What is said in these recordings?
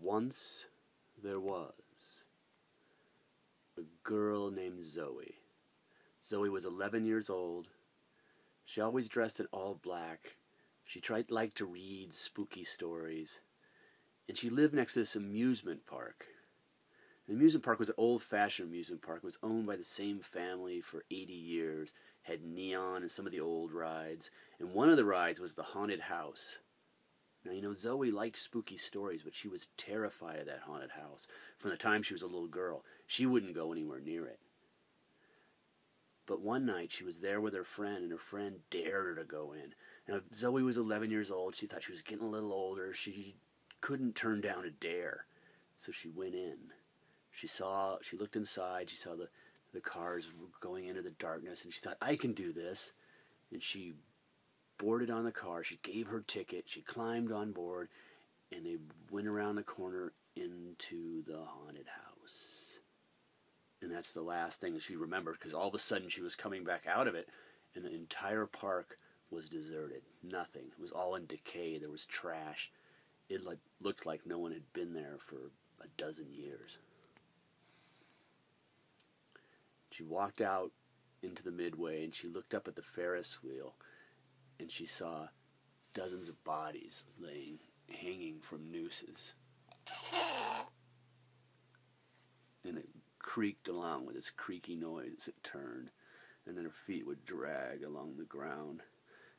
Once there was a girl named Zoe. Zoe was 11 years old. She always dressed in all black. She liked to read spooky stories. And she lived next to this amusement park. The amusement park was an old-fashioned amusement park. It was owned by the same family for 80 years. Had neon and some of the old rides. And one of the rides was the haunted house. Now, you know, Zoe liked spooky stories, but she was terrified of that haunted house. From the time she was a little girl, she wouldn't go anywhere near it. But one night, she was there with her friend, and her friend dared her to go in. Now, Zoe was 11 years old. She thought she was getting a little older. She couldn't turn down a dare. So she went in. She looked inside. She saw the cars going into the darkness, and she thought, I can do this. And she boarded on the car. She gave her ticket. She climbed on board, and they went around the corner into the haunted house. And that's the last thing she remembered, because all of a sudden she was coming back out of it, and the entire park was deserted. Nothing. It was all in decay. There was trash. It looked like no one had been there for a dozen years. She walked out into the midway, and she looked up at the Ferris wheel, and she saw dozens of bodies hanging from nooses. And it creaked along with this creaky noise. It turned, and then her feet would drag along the ground,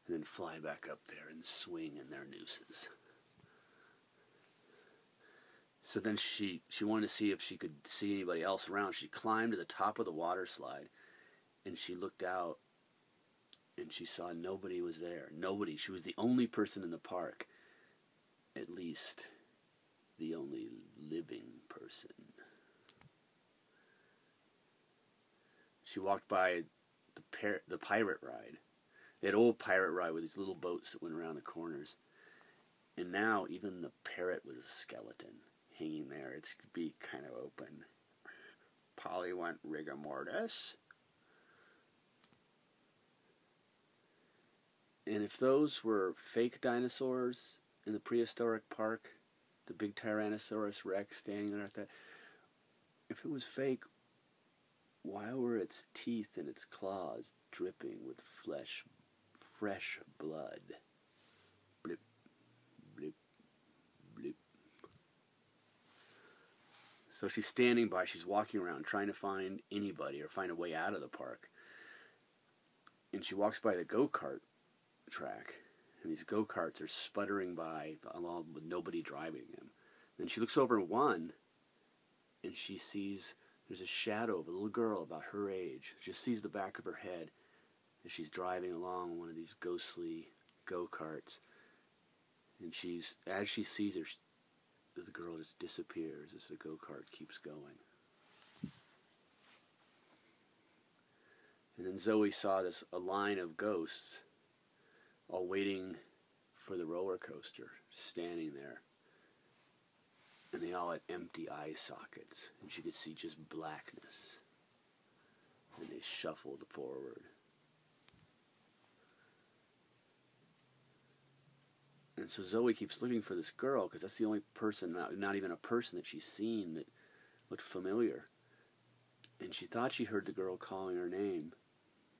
and then fly back up there and swing in their nooses. So then she wanted to see if she could see anybody else around. She climbed to the top of the water slide, and she looked out, and she saw nobody was there. Nobody. She was the only person in the park. At least, the only living person. She walked by the pirate ride. They had an old pirate ride with these little boats that went around the corners. And now, even the parrot was a skeleton hanging there, its beak kind of open. Polly went rigor mortis. And if those were fake dinosaurs in the prehistoric park, the big Tyrannosaurus Rex standing there at that, if it was fake, why were its teeth and its claws dripping with fresh blood? Blip, blip, blip. So she's standing by, she's walking around trying to find anybody or find a way out of the park. And she walks by the go-kart track, and these go-karts are sputtering by along with nobody driving them. Then she looks over one, and she sees there's a shadow of a little girl about her age. She just sees the back of her head as she's driving along one of these ghostly go-karts. And as she sees her, the girl just disappears as the go-kart keeps going. And then Zoe saw a line of ghosts all waiting for the roller coaster, standing there. And they all had empty eye sockets, and she could see just blackness. And they shuffled forward. And so Zoe keeps looking for this girl, because that's the only person, not even a person that she's seen that looked familiar. And she thought she heard the girl calling her name.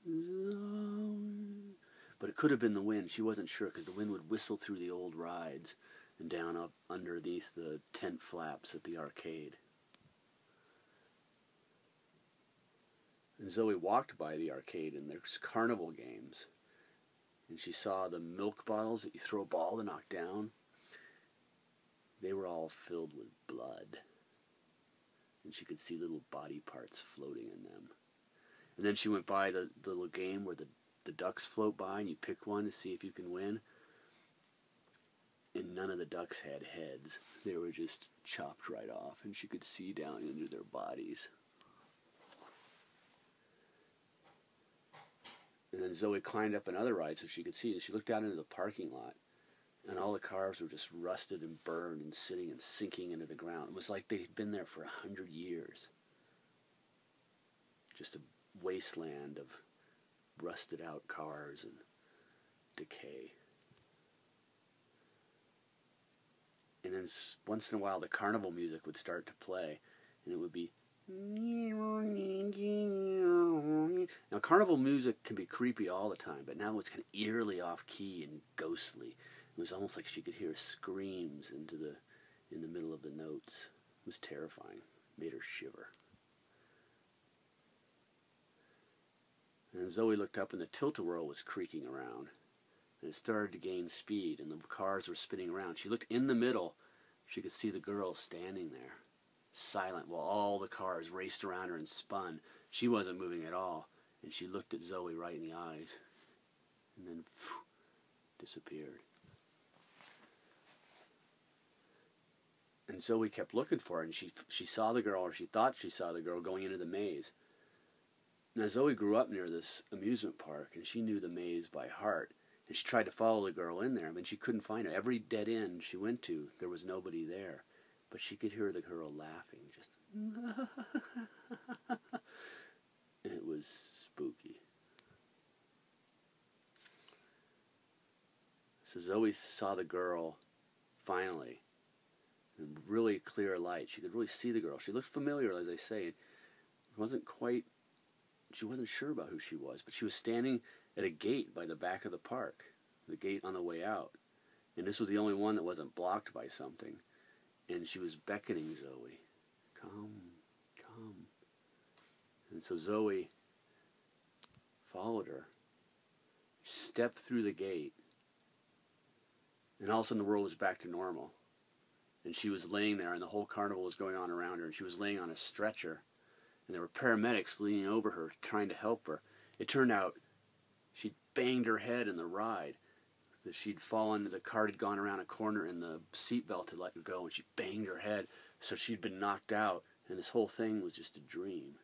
Zoe. But it could have been the wind. She wasn't sure, because the wind would whistle through the old rides and down up underneath the tent flaps at the arcade. And Zoe walked by the arcade, and there's carnival games. And she saw the milk bottles that you throw a ball to knock down. They were all filled with blood. And she could see little body parts floating in them. And then she went by the little game where the ducks float by, and you pick one to see if you can win. And none of the ducks had heads. They were just chopped right off, and she could see down into their bodies. And then Zoe climbed up another ride so she could see it. She looked out into the parking lot, and all the cars were just rusted and burned and sitting and sinking into the ground. It was like they'd been there for 100 years. Just a wasteland of rusted out cars and decay. And then once in a while the carnival music would start to play, and it would be... Now, carnival music can be creepy all the time, but now it's kind of eerily off-key and ghostly. It was almost like she could hear screams in the middle of the notes. It was terrifying. It made her shiver. And Zoe looked up, and the tilt-a-whirl was creaking around. And it started to gain speed, and the cars were spinning around. She looked in the middle. She could see the girl standing there, silent, while all the cars raced around her and spun. She wasn't moving at all, and she looked at Zoe right in the eyes, and then disappeared. And Zoe kept looking for her, and she saw the girl, or she thought she saw the girl going into the maze. Now, Zoe grew up near this amusement park, and she knew the maze by heart. And she tried to follow the girl in there, but she couldn't find her. Every dead end she went to, there was nobody there. But she could hear the girl laughing, just... And it was spooky. So Zoe saw the girl, finally, in really clear light. She could really see the girl. She looked familiar, as I say. She wasn't sure about who she was, but she was standing at a gate by the back of the park, the gate on the way out. And this was the only one that wasn't blocked by something. And she was beckoning Zoe, come, come. And so Zoe followed her, stepped through the gate, and all of a sudden the world was back to normal. And she was laying there, and the whole carnival was going on around her, and she was laying on a stretcher. And there were paramedics leaning over her, trying to help her. It turned out she'd banged her head in the ride. That she'd fallen, the cart had gone around a corner, and the seatbelt had let her go, and she banged her head. So she'd been knocked out, and this whole thing was just a dream.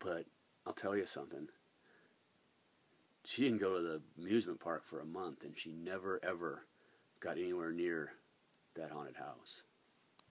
But I'll tell you something. She didn't go to the amusement park for a month, and she never, ever got anywhere near that haunted house.